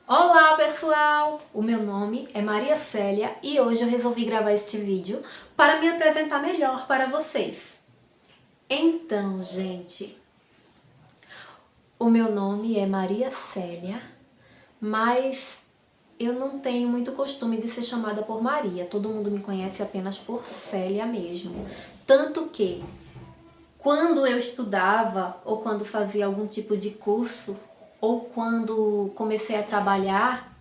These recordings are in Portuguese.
Olá pessoal, o meu nome é Maria Célia e hoje eu resolvi gravar este vídeo para me apresentar melhor para vocês. Então, gente, o meu nome é Maria Célia, mas eu não tenho muito costume de ser chamada por Maria, todo mundo me conhece apenas por Célia mesmo. Tanto que, quando eu estudava ou quando fazia algum tipo de curso ou quando comecei a trabalhar,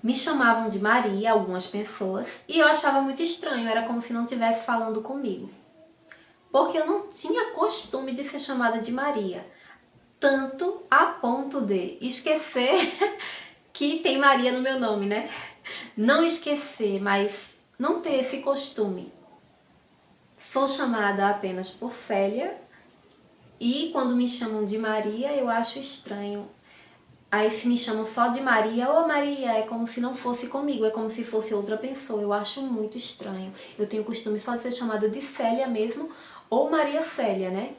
me chamavam de Maria, algumas pessoas, e eu achava muito estranho, era como se não estivesse falando comigo. Porque eu não tinha costume de ser chamada de Maria, tanto a ponto de esquecer que tem Maria no meu nome, né? Não esquecer, mas não ter esse costume. Sou chamada apenas por Célia, e quando me chamam de Maria, eu acho estranho. Aí se me chamam só de Maria, ô Maria, é como se não fosse comigo, é como se fosse outra pessoa. Eu acho muito estranho. Eu tenho o costume só de ser chamada de Célia mesmo, ou Maria Célia, né?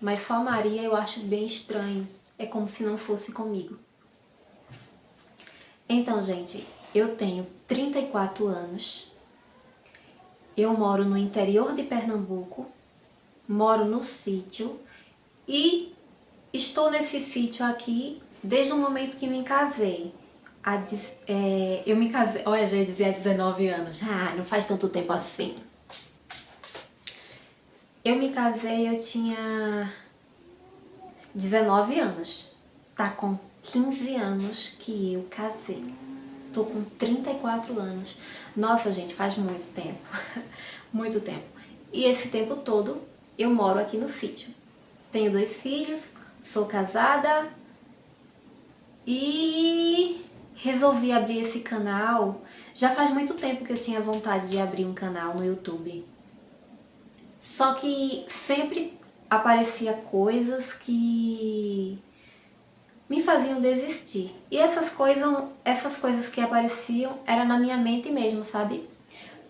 Mas só Maria eu acho bem estranho. É como se não fosse comigo. Então, gente, eu tenho 34 anos. Eu moro no interior de Pernambuco, moro no sítio e estou nesse sítio aqui desde o momento que me casei. Eu me casei, olha, já ia dizer há 19 anos. Ah, não faz tanto tempo assim. Eu me casei, eu tinha 19 anos. Tá com 15 anos que eu casei. Tô com 34 anos. Nossa, gente, faz muito tempo. Muito tempo. E esse tempo todo eu moro aqui no sítio. Tenho 2 filhos, sou casada e resolvi abrir esse canal. Já faz muito tempo que eu tinha vontade de abrir um canal no YouTube. Só que sempre aparecia coisas que me faziam desistir. E essas coisas que apareciam era na minha mente mesmo, sabe?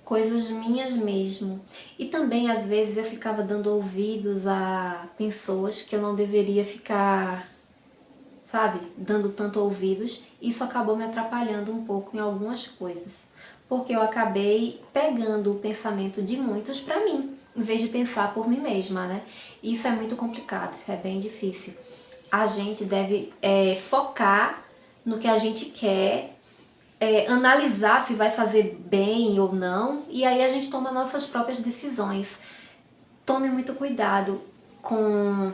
Coisas minhas mesmo. E também às vezes eu ficava dando ouvidos a pessoas que eu não deveria ficar, sabe, dando tanto ouvidos. Isso acabou me atrapalhando um pouco em algumas coisas, porque eu acabei pegando o pensamento de muitos pra mim, em vez de pensar por mim mesma, né? Isso é muito complicado, isso é bem difícil. A gente deve focar no que a gente quer, analisar se vai fazer bem ou não, e aí a gente toma nossas próprias decisões. Tome muito cuidado com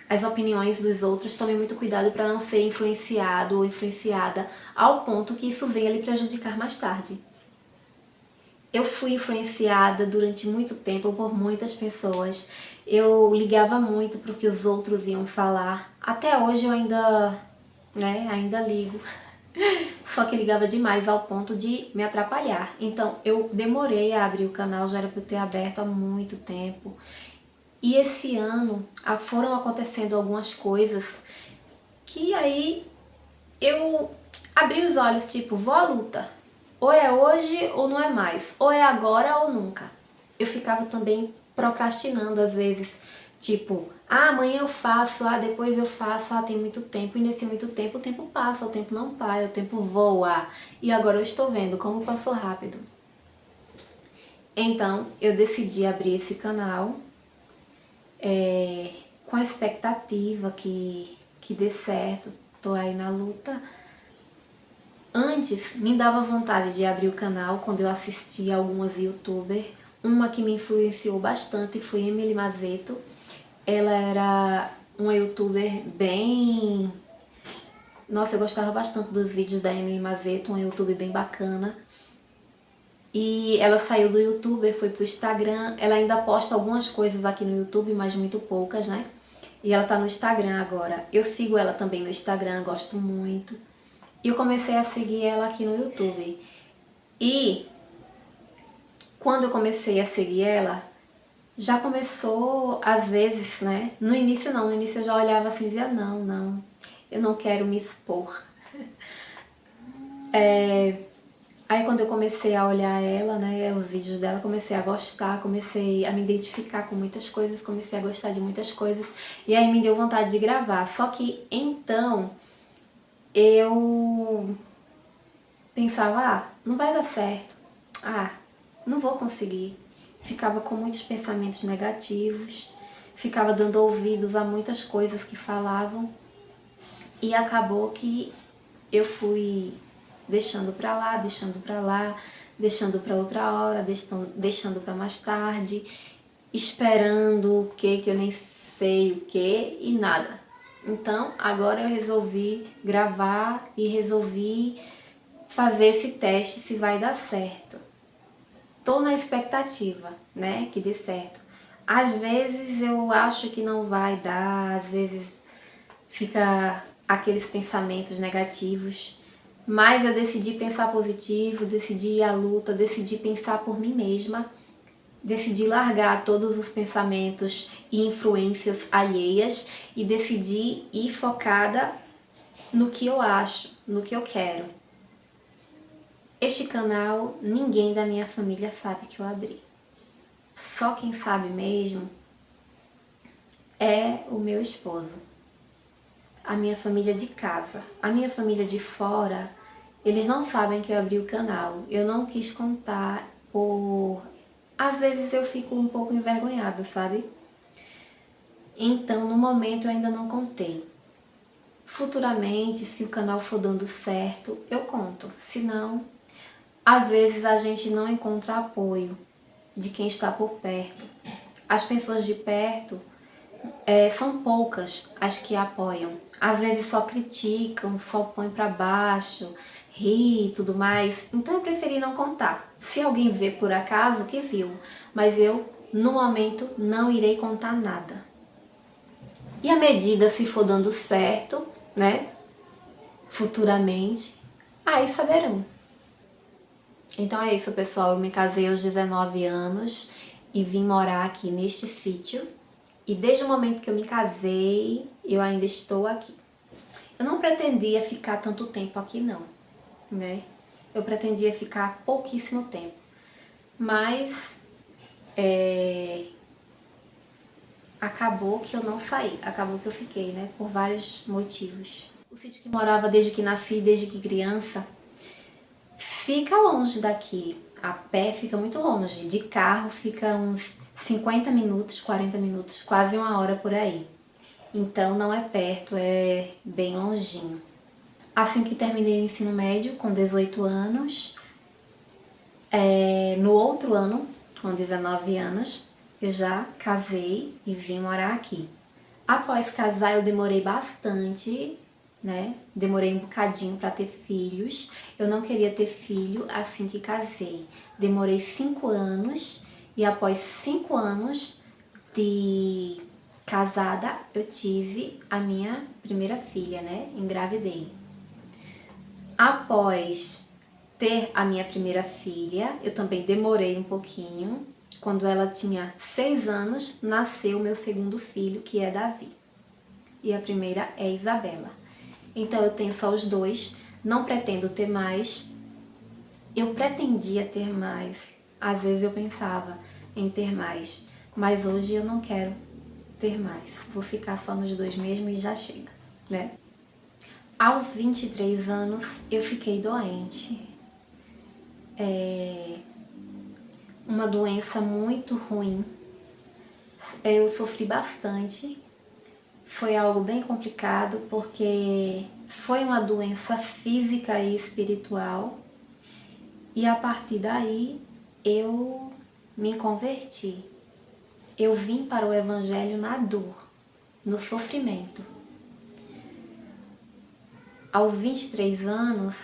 as opiniões dos outros, tome muito cuidado para não ser influenciado ou influenciada ao ponto que isso venha lhe prejudicar mais tarde. Eu fui influenciada durante muito tempo por muitas pessoas. Eu ligava muito para o que os outros iam falar. Até hoje eu ainda ligo. Só que ligava demais ao ponto de me atrapalhar. Então eu demorei a abrir o canal, já era para eu ter aberto há muito tempo. E esse ano foram acontecendo algumas coisas que aí eu abri os olhos, tipo, vou à luta. Ou é hoje ou não é mais. Ou é agora ou nunca. Eu ficava também procrastinando às vezes. Tipo, amanhã eu faço, depois eu faço, tem muito tempo. E nesse muito tempo o tempo passa, o tempo não para, o tempo voa. E agora eu estou vendo como passou rápido. Então, eu decidi abrir esse canal com a expectativa que dê certo. Tô aí na luta. Antes, me dava vontade de abrir o canal quando eu assistia algumas youtubers. Uma que me influenciou bastante foi Emily Mazeto. Ela era uma youtuber bem... Nossa, eu gostava bastante dos vídeos da Emily Mazeto, uma youtuber bem bacana. E ela saiu do YouTube, foi pro Instagram. Ela ainda posta algumas coisas aqui no YouTube, mas muito poucas, né? E ela tá no Instagram agora. Eu sigo ela também no Instagram, gosto muito. E eu comecei a seguir ela aqui no YouTube. E quando eu comecei a seguir ela, já começou às vezes, né? No início não, no início eu já olhava assim e dizia, não, eu não quero me expor. Aí quando eu comecei a olhar ela, né, os vídeos dela, comecei a gostar, comecei a me identificar com muitas coisas, comecei a gostar de muitas coisas, e aí me deu vontade de gravar. Só que então eu pensava, não vai dar certo, não vou conseguir. Ficava com muitos pensamentos negativos, ficava dando ouvidos a muitas coisas que falavam e acabou que eu fui deixando pra lá, deixando pra outra hora, deixando pra mais tarde, esperando o que eu nem sei o que e nada. Então agora eu resolvi gravar e resolvi fazer esse teste se vai dar certo. Tô na expectativa, né, que dê certo. Às vezes eu acho que não vai dar, às vezes fica aqueles pensamentos negativos, mas eu decidi pensar positivo, decidi ir à luta, decidi pensar por mim mesma, decidi largar todos os pensamentos e influências alheias e decidi ir focada no que eu acho, no que eu quero. Este canal, ninguém da minha família sabe que eu abri. Só quem sabe mesmo é o meu esposo. A minha família de casa. A minha família de fora, eles não sabem que eu abri o canal. Eu não quis contar Às vezes eu fico um pouco envergonhada, sabe? Então, no momento eu ainda não contei. Futuramente, se o canal for dando certo, eu conto. Se não, às vezes a gente não encontra apoio de quem está por perto. As pessoas de perto são poucas as que apoiam. Às vezes só criticam, só põem pra baixo, ri e tudo mais. Então eu preferi não contar. Se alguém vê por acaso, que viu. Mas eu, no momento, não irei contar nada. E à medida se for dando certo, né? Futuramente, aí saberão. Então é isso, pessoal. Eu me casei aos 19 anos e vim morar aqui neste sítio. E desde o momento que eu me casei, eu ainda estou aqui. Eu não pretendia ficar tanto tempo aqui não, né? Eu pretendia ficar pouquíssimo tempo. Mas acabou que eu não saí, acabou que eu fiquei, né? Por vários motivos. O sítio que morava desde que nasci, desde que criança, fica longe daqui. A pé fica muito longe. De carro fica uns 50 minutos, 40 minutos, quase uma hora por aí. Então não é perto, é bem longinho. Assim que terminei o ensino médio, com 18 anos, no outro ano, com 19 anos, eu já casei e vim morar aqui. Após casar, eu demorei bastante, né? Demorei um bocadinho para ter filhos. Eu não queria ter filho assim que casei. Demorei 5 anos e após 5 anos de casada, eu tive a minha primeira filha, né? Engravidei. Após ter a minha primeira filha, eu também demorei um pouquinho. Quando ela tinha 6 anos, nasceu meu segundo filho, que é Davi. E a primeira é Isabela. Então eu tenho só os dois, não pretendo ter mais. Eu pretendia ter mais. Às vezes eu pensava em ter mais, mas hoje eu não quero ter mais. Vou ficar só nos dois mesmo e já chega, né? Aos 23 anos eu fiquei doente. Uma doença muito ruim. Eu sofri bastante. Foi algo bem complicado porque foi uma doença física e espiritual. E a partir daí eu me converti. Eu vim para o Evangelho na dor, no sofrimento. Aos 23 anos,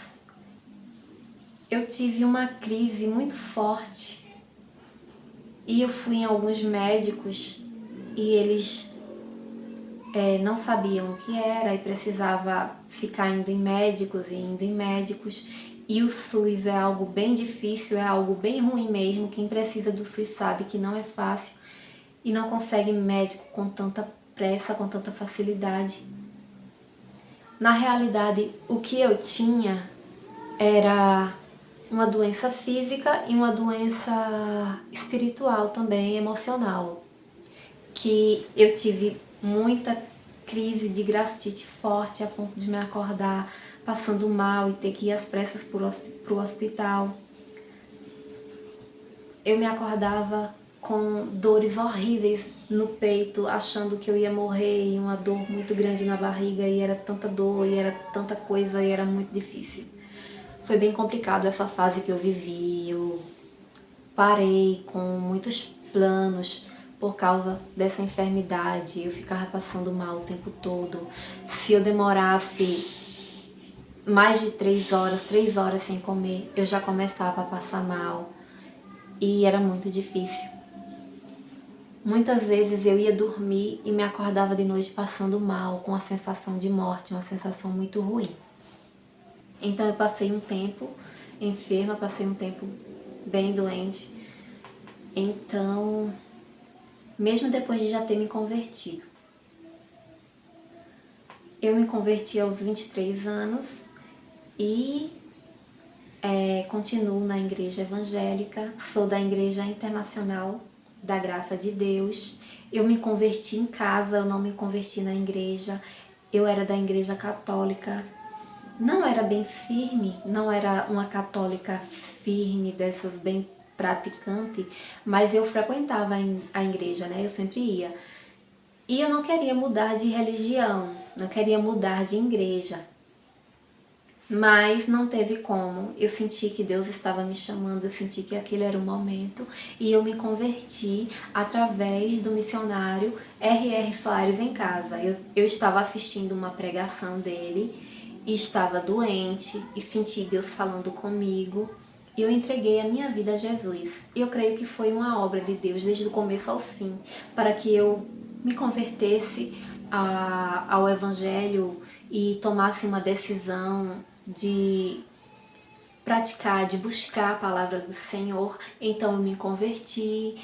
eu tive uma crise muito forte e eu fui em alguns médicos e eles não sabiam o que era e precisava ficar indo em médicos e indo em médicos. E o SUS é algo bem difícil, é algo bem ruim mesmo. Quem precisa do SUS sabe que não é fácil e não consegue médico com tanta pressa, com tanta facilidade. Na realidade, o que eu tinha era uma doença física e uma doença espiritual também, emocional, que eu tive muita crise de gastrite forte a ponto de me acordar passando mal e ter que ir às pressas pro hospital. Eu me acordava com dores horríveis no peito, achando que eu ia morrer, e uma dor muito grande na barriga, e era tanta dor, e era tanta coisa, e era muito difícil. Foi bem complicado essa fase que eu vivi. Eu parei com muitos planos por causa dessa enfermidade. Eu ficava passando mal o tempo todo. Se eu demorasse mais de 3 horas sem comer, eu já começava a passar mal. E era muito difícil. Muitas vezes eu ia dormir e me acordava de noite passando mal, com a sensação de morte, uma sensação muito ruim. Então eu passei um tempo enferma, passei um tempo bem doente. Então, mesmo depois de já ter me convertido, eu me converti aos 23 anos e continuo na igreja evangélica, sou da Igreja Internacional da Graça de Deus. Eu me converti em casa, eu não me converti na igreja. Eu era da igreja católica, não era bem firme, não era uma católica firme, dessas bem praticante, mas eu frequentava a igreja, né? Eu sempre ia. E eu não queria mudar de religião, não queria mudar de igreja. Mas não teve como. Eu senti que Deus estava me chamando, eu senti que aquele era o momento, e eu me converti através do missionário R.R. Soares em casa. Eu estava assistindo uma pregação dele e estava doente e senti Deus falando comigo. E eu entreguei a minha vida a Jesus. E eu creio que foi uma obra de Deus desde o começo ao fim, para que eu me convertesse ao Evangelho e tomasse uma decisão de praticar, de buscar a palavra do Senhor. Então eu me converti.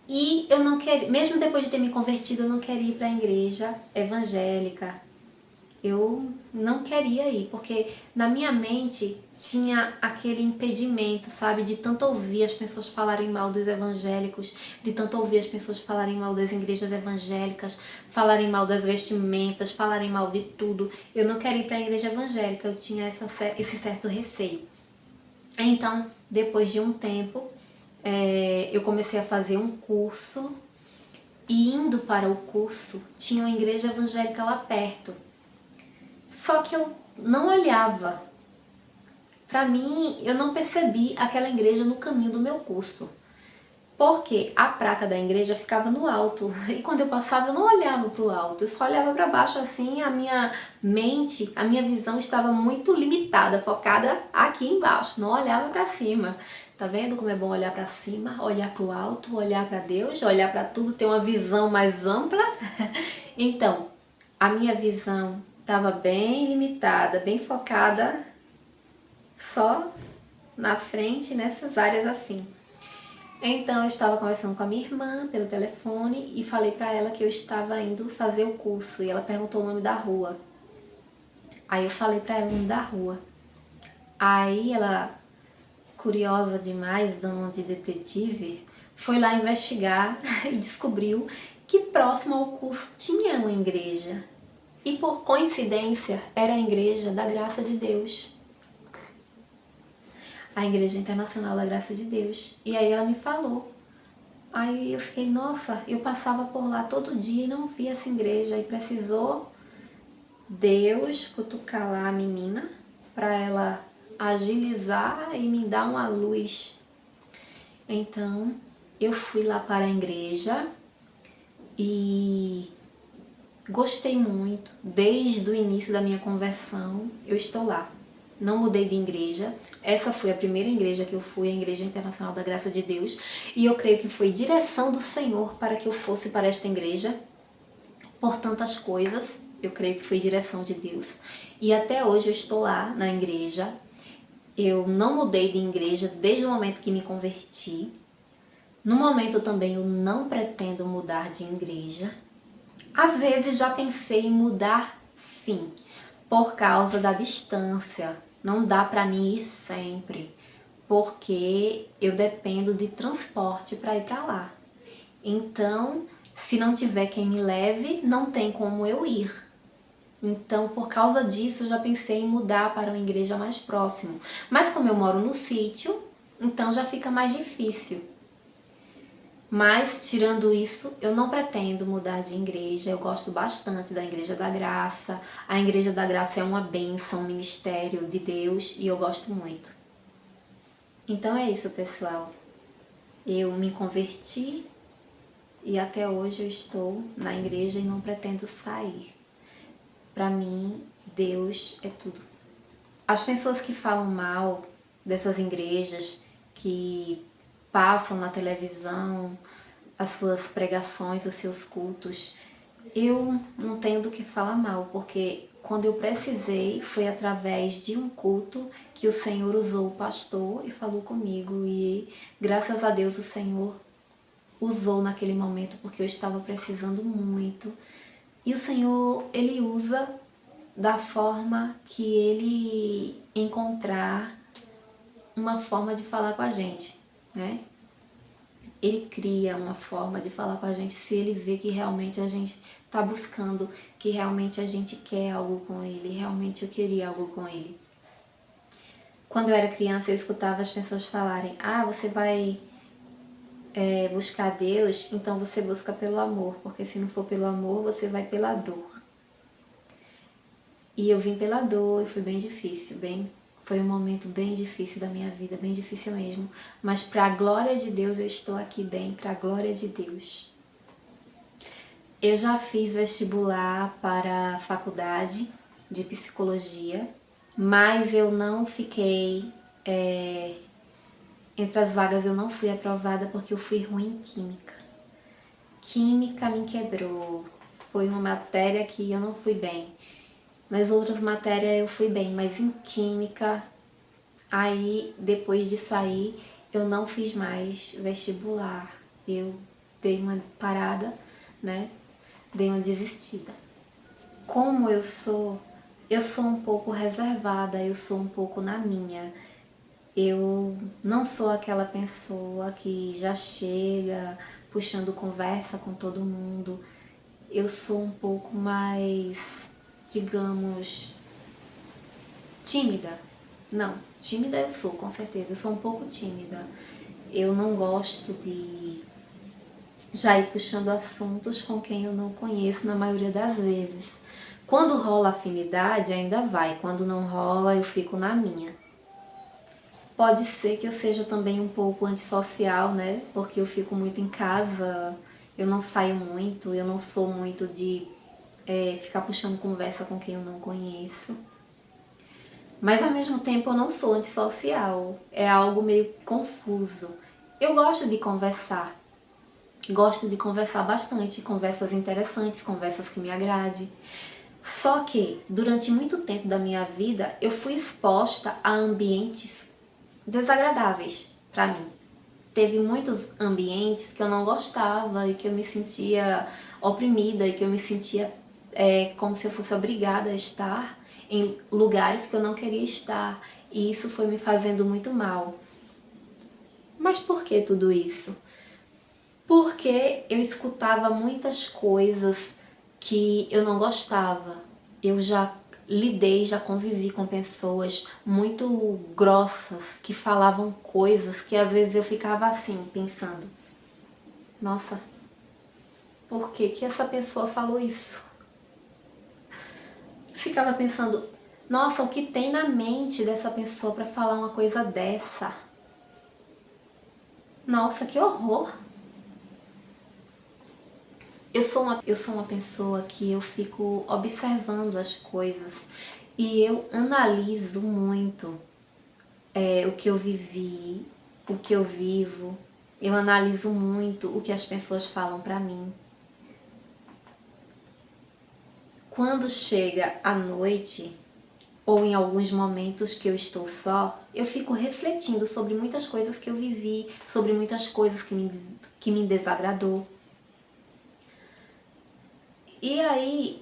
E eu não queria, mesmo depois de ter me convertido, eu não queria ir para a igreja evangélica. Eu não queria ir, porque na minha mente tinha aquele impedimento, sabe? De tanto ouvir as pessoas falarem mal dos evangélicos, de tanto ouvir as pessoas falarem mal das igrejas evangélicas, falarem mal das vestimentas, falarem mal de tudo. Eu não queria ir para a igreja evangélica, eu tinha esse certo receio. Então, depois de um tempo, eu comecei a fazer um curso, e indo para o curso, tinha uma igreja evangélica lá perto. Só que eu não olhava. Para mim, eu não percebi aquela igreja no caminho do meu curso. Porque a placa da igreja ficava no alto. E quando eu passava, eu não olhava para o alto. Eu só olhava para baixo assim. A minha mente, a minha visão estava muito limitada, focada aqui embaixo. Não olhava para cima. Tá vendo como é bom olhar para cima, olhar para o alto, olhar para Deus, olhar para tudo, ter uma visão mais ampla? Então, a minha visão estava bem limitada, bem focada só na frente, nessas áreas assim. Então eu estava conversando com a minha irmã pelo telefone e falei para ela que eu estava indo fazer o curso, e ela perguntou o nome da rua. Aí eu falei para ela o nome da rua. Aí ela, curiosa demais, dona de detetive, foi lá investigar e descobriu que próximo ao curso tinha uma igreja. E por coincidência, era a Igreja da Graça de Deus. A Igreja Internacional da Graça de Deus. E aí ela me falou. Aí eu fiquei, nossa, eu passava por lá todo dia e não via essa igreja. E precisou Deus cutucar lá a menina para ela agilizar e me dar uma luz. Então eu fui lá para a igreja e gostei muito. Desde o início da minha conversão, eu estou lá. Não mudei de igreja. Essa foi a primeira igreja que eu fui, a Igreja Internacional da Graça de Deus. E eu creio que foi direção do Senhor para que eu fosse para esta igreja. Por tantas coisas, eu creio que foi direção de Deus. E até hoje eu estou lá na igreja. Eu não mudei de igreja desde o momento que me converti. No momento também eu não pretendo mudar de igreja. Às vezes já pensei em mudar, sim, por causa da distância. Não dá para mim ir sempre, porque eu dependo de transporte para ir para lá. Então, Se não tiver quem me leve, não tem como eu ir. Então, por causa disso, eu já pensei em mudar para uma igreja mais próxima. Mas como eu moro no sítio, então já fica mais difícil. Mas, tirando isso, eu não pretendo mudar de igreja. Eu gosto bastante da Igreja da Graça. A Igreja da Graça é uma bênção, um ministério de Deus e eu gosto muito. Então é isso, pessoal. Eu me converti e até hoje eu estou na igreja e não pretendo sair. Para mim, Deus é tudo. As pessoas que falam mal dessas igrejas, que passam na televisão as suas pregações, os seus cultos, eu não tenho do que falar mal, porque quando eu precisei foi através de um culto que o Senhor usou o pastor e falou comigo, e graças a Deus o Senhor usou naquele momento porque eu estava precisando muito. E o Senhor, Ele usa da forma que Ele encontrar uma forma de falar com a gente, né? Ele cria uma forma de falar com a gente se Ele vê que realmente a gente está buscando, que realmente a gente quer algo com Ele, realmente eu queria algo com Ele. Quando eu era criança, eu escutava as pessoas falarem: ah, você vai buscar Deus, então você busca pelo amor, porque se não for pelo amor, você vai pela dor. E eu vim pela dor e foi bem difícil, foi um momento bem difícil da minha vida, bem difícil mesmo. Mas para a glória de Deus eu estou aqui bem, para a glória de Deus. Eu já fiz vestibular para a faculdade de psicologia, mas eu não fiquei... entre as vagas eu não fui aprovada porque eu fui ruim em química. Química me quebrou, foi uma matéria que eu não fui bem. Nas outras matérias eu fui bem, mas em química, aí depois de sair, eu não fiz mais vestibular. Eu dei uma parada, né? Dei uma desistida. Como eu sou um pouco reservada, eu sou um pouco na minha. Eu não sou aquela pessoa que já chega puxando conversa com todo mundo. Eu sou um pouco mais, digamos, tímida. Não, tímida eu sou, com certeza. Eu sou um pouco tímida. Eu não gosto de já ir puxando assuntos com quem eu não conheço na maioria das vezes. Quando rola afinidade, ainda vai. Quando não rola, eu fico na minha. Pode ser que eu seja também um pouco antissocial, né? Porque eu fico muito em casa, eu não saio muito, eu não sou muito de ficar puxando conversa com quem eu não conheço. Mas ao mesmo tempo eu não sou antissocial, é algo meio confuso. Eu gosto de conversar bastante, conversas interessantes, conversas que me agradem. Só que durante muito tempo da minha vida eu fui exposta a ambientes desagradáveis para mim. Teve muitos ambientes que eu não gostava e que eu me sentia oprimida e que eu me sentia como se eu fosse obrigada a estar em lugares que eu não queria estar, e isso foi me fazendo muito mal. Mas por que tudo isso? Porque eu escutava muitas coisas que eu não gostava. Eu já já convivi com pessoas muito grossas que falavam coisas que às vezes eu ficava assim, pensando: nossa, por que que essa pessoa falou isso? Ficava pensando: nossa, o que tem na mente dessa pessoa para falar uma coisa dessa? Nossa, que horror! Eu sou uma pessoa que eu fico observando as coisas e eu analiso muito o que eu vivi, o que eu vivo. Eu analiso muito o que as pessoas falam pra mim. Quando chega a noite, ou em alguns momentos que eu estou só, eu fico refletindo sobre muitas coisas que eu vivi, sobre muitas coisas que me desagradou. E aí,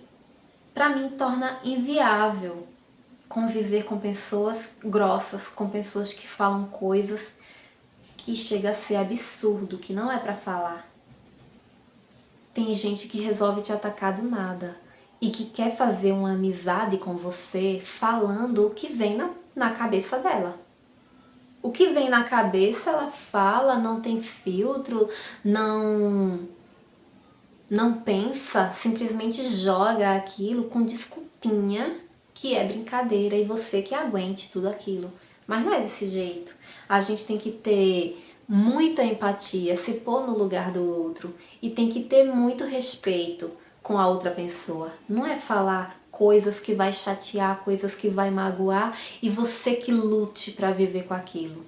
pra mim, torna inviável conviver com pessoas grossas, com pessoas que falam coisas que chega a ser absurdo, que não é pra falar. Tem gente que resolve te atacar do nada e que quer fazer uma amizade com você falando o que vem na cabeça dela. O que vem na cabeça ela fala, não tem filtro, não pensa, simplesmente joga aquilo com desculpinha que é brincadeira e você que aguente tudo aquilo. Mas não é desse jeito. A gente tem que ter muita empatia, se pôr no lugar do outro e tem que ter muito respeito com a outra pessoa. Não é falar coisas que vai chatear, coisas que vai magoar e você que lute para viver com aquilo.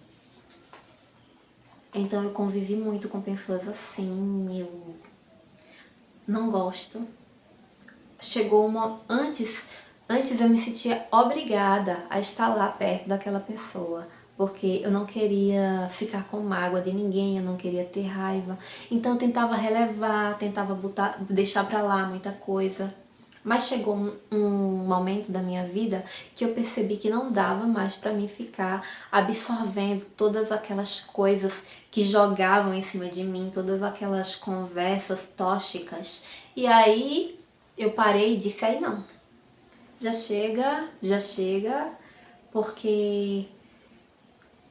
Então eu convivi muito com pessoas assim, eu não gosto. Chegou uma... Antes eu me sentia obrigada a estar lá perto daquela pessoa, porque eu não queria ficar com mágoa de ninguém, eu não queria ter raiva. Então eu tentava relevar, tentava deixar pra lá muita coisa. Mas chegou um momento da minha vida que eu percebi que não dava mais pra mim ficar absorvendo todas aquelas coisas que jogavam em cima de mim, todas aquelas conversas tóxicas. E aí eu parei e disse, aí não, já chega, porque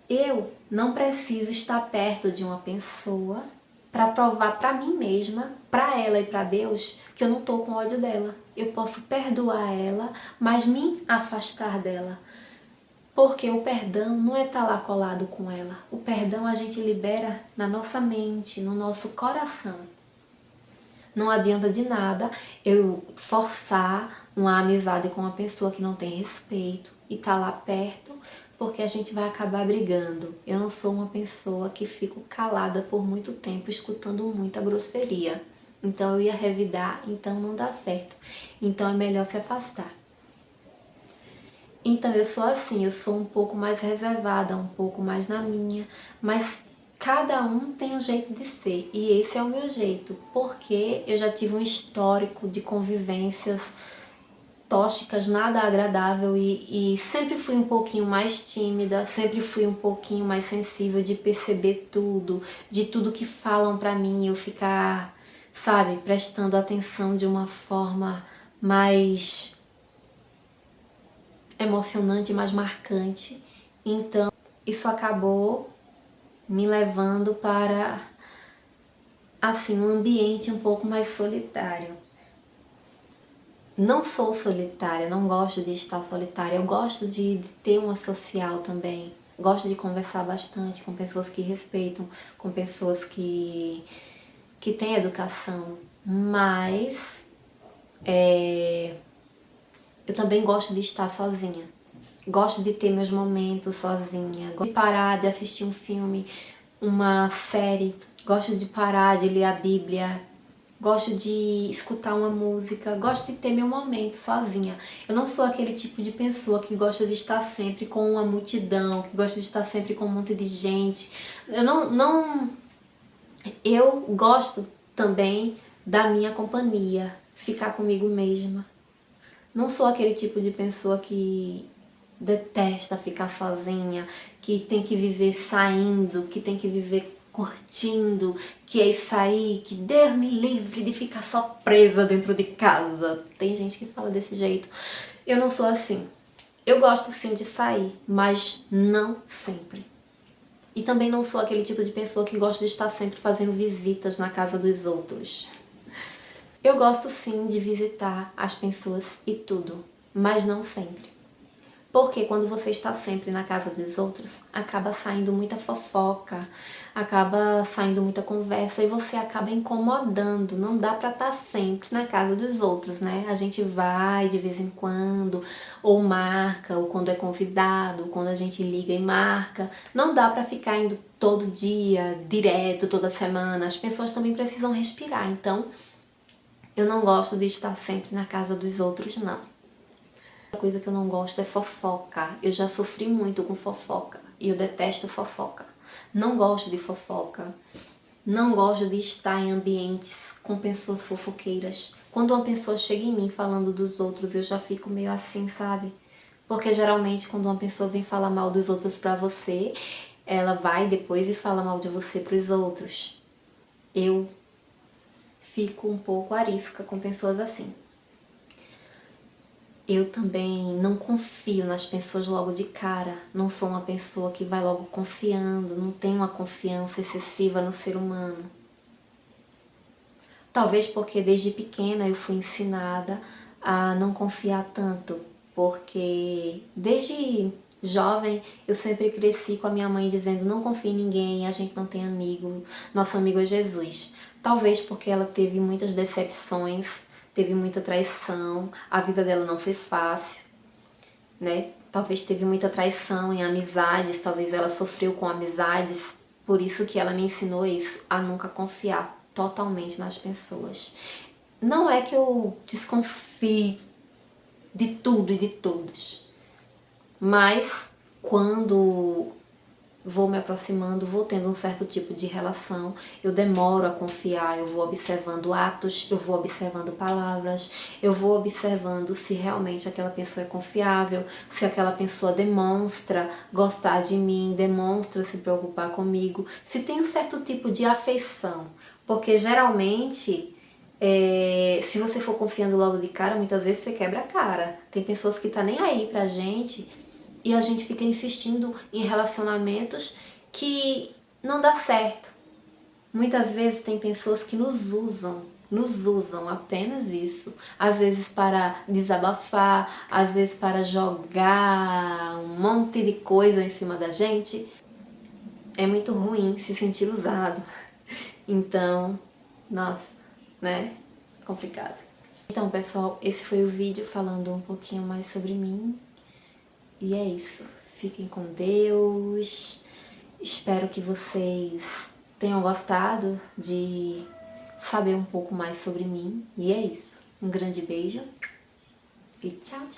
eu não preciso estar perto de uma pessoa para provar para mim mesma, para ela e para Deus, que eu não tô com ódio dela. Eu posso perdoar ela, mas me afastar dela. Porque o perdão não é estar lá colado com ela. O perdão a gente libera na nossa mente, no nosso coração. Não adianta de nada eu forçar uma amizade com uma pessoa que não tem respeito e tá lá perto, porque a gente vai acabar brigando. Eu não sou uma pessoa que fico calada por muito tempo escutando muita grosseria. Então eu ia revidar, então não dá certo. Então é melhor se afastar. Então eu sou assim, eu sou um pouco mais reservada, um pouco mais na minha, mas cada um tem um jeito de ser e esse é o meu jeito, porque eu já tive um histórico de convivências tóxicas, nada agradável e sempre fui um pouquinho mais tímida, sempre fui um pouquinho mais sensível de perceber tudo, de tudo que falam pra mim, eu ficar, sabe, prestando atenção de uma forma mais emocionante, mais marcante. Então isso acabou me levando para, assim, um ambiente um pouco mais solitário. Não sou solitária, não gosto de estar solitária, eu gosto de ter uma social também. Gosto de conversar bastante com pessoas que respeitam, com pessoas que têm educação, mas eu também gosto de estar sozinha. Gosto de ter meus momentos sozinha, gosto de parar de assistir um filme, uma série, gosto de parar de ler a Bíblia, gosto de escutar uma música, gosto de ter meu momento sozinha. Eu não sou aquele tipo de pessoa que gosta de estar sempre com uma multidão, que gosta de estar sempre com um monte de gente. Eu gosto também da minha companhia, ficar comigo mesma. Não sou aquele tipo de pessoa que detesta ficar sozinha, que tem que viver saindo, que tem que viver curtindo, que é isso aí, que Deus me livre de ficar só presa dentro de casa. Tem gente que fala desse jeito. Eu não sou assim. Eu gosto sim de sair, mas não sempre. E também não sou aquele tipo de pessoa que gosta de estar sempre fazendo visitas na casa dos outros. Eu gosto sim de visitar as pessoas e tudo, mas não sempre. Porque quando você está sempre na casa dos outros, acaba saindo muita fofoca, acaba saindo muita conversa e você acaba incomodando. Não dá pra estar sempre na casa dos outros, né? A gente vai de vez em quando, ou marca, ou quando é convidado, ou quando a gente liga e marca. Não dá pra ficar indo todo dia, direto, toda semana. As pessoas também precisam respirar, então eu não gosto de estar sempre na casa dos outros, não. Outra coisa que eu não gosto é fofoca. Eu já sofri muito com fofoca e eu detesto fofoca. Não gosto de fofoca. Não gosto de estar em ambientes com pessoas fofoqueiras. Quando uma pessoa chega em mim falando dos outros, eu já fico meio assim, sabe? Porque geralmente quando uma pessoa vem falar mal dos outros pra você, ela vai depois e fala mal de você pros outros. Eu fico um pouco arisca com pessoas assim. Eu também não confio nas pessoas logo de cara. Não sou uma pessoa que vai logo confiando, não tenho uma confiança excessiva no ser humano. Talvez porque desde pequena eu fui ensinada a não confiar tanto, porque desde jovem eu sempre cresci com a minha mãe dizendo: não confie em ninguém, a gente não tem amigo, nosso amigo é Jesus. Talvez porque ela teve muitas decepções, teve muita traição, a vida dela não foi fácil, né? Talvez teve muita traição em amizades, talvez ela sofreu com amizades, por isso que ela me ensinou isso, a nunca confiar totalmente nas pessoas. Não é que eu desconfie de tudo e de todos, mas quando vou me aproximando, vou tendo um certo tipo de relação, eu demoro a confiar, eu vou observando atos, eu vou observando palavras, eu vou observando se realmente aquela pessoa é confiável, se aquela pessoa demonstra gostar de mim, demonstra se preocupar comigo, se tem um certo tipo de afeição, porque geralmente se você for confiando logo de cara, muitas vezes você quebra a cara. Tem pessoas que tá nem aí pra gente e a gente fica insistindo em relacionamentos que não dá certo. Muitas vezes tem pessoas que nos usam apenas isso. Às vezes para desabafar, às vezes para jogar um monte de coisa em cima da gente. É muito ruim se sentir usado. Então, nossa, né? Complicado. Então, pessoal, esse foi o vídeo falando um pouquinho mais sobre mim. E é isso. Fiquem com Deus. Espero que vocês tenham gostado de saber um pouco mais sobre mim. E é isso. Um grande beijo e tchau, tchau.